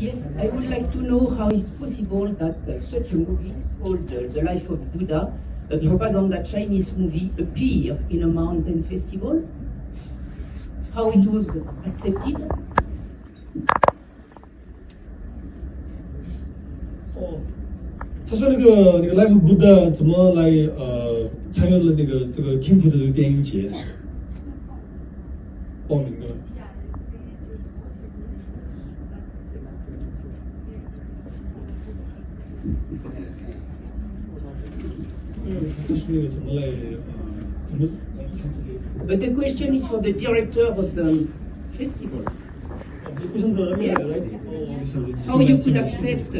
Yes, I would like to know how it's possible that such a movie called The Life of Buddha, a propaganda Chinese movie, appear in a mountain festival? How it was accepted? Oh, 他说那个 Life of Buddha 怎么来参与了这个 KIMFF 的这个电影节报名的？他是那个怎么来参加这个 But the question is for the director of the festival. Yes. How you could accept?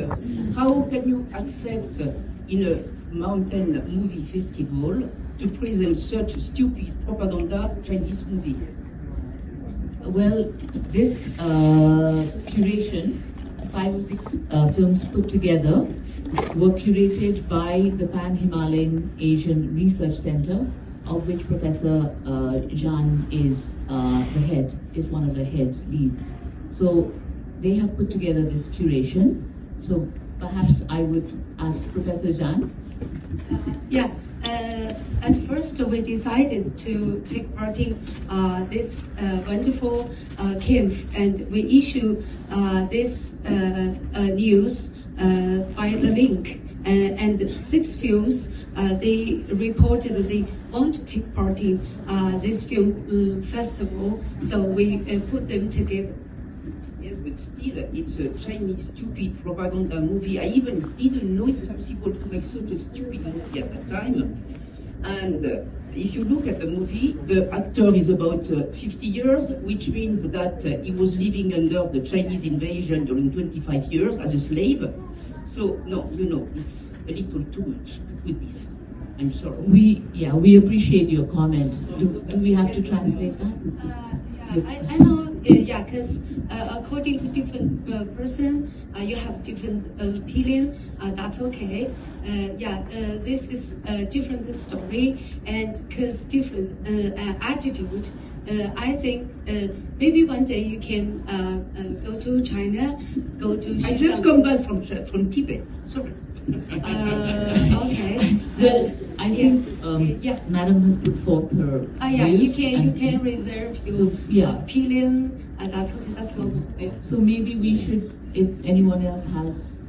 How can you accept in a mountain movie festival to present such stupid propaganda Chinese movie? Well, this curation, 5 or 6 films put together, were curated by the Pan-Himalayan Asian Research Center, of which Professor Zhan is one of the heads, lead. So they have put together this curation. So perhaps I would ask Professor Zhan. At first we decided to take part in this wonderful KIMFF, and we issue this news by the link. And 6 films, they reported they want to take part in this film festival, so we put them together. Yes, but still, it's a Chinese stupid propaganda movie. I even didn't know it was possible to make such a stupid movie at that time. And if you look at the movie, the actor is about 50 years, which means that he was living under the Chinese invasion during 25 years as a slave. So, no, it's a little too much to put this. I'm sorry. We appreciate your comment. Do we have to translate that? I know, because according to different person, you have different opinion. That's okay. This is a different story, and because different attitude. I think maybe one day you can go to China, go to Xizang. I just come back from Tibet. Sorry. Okay. Well, I think Madam has put forth her. You can reserve your opinion. That's normal. So maybe we should, if anyone else has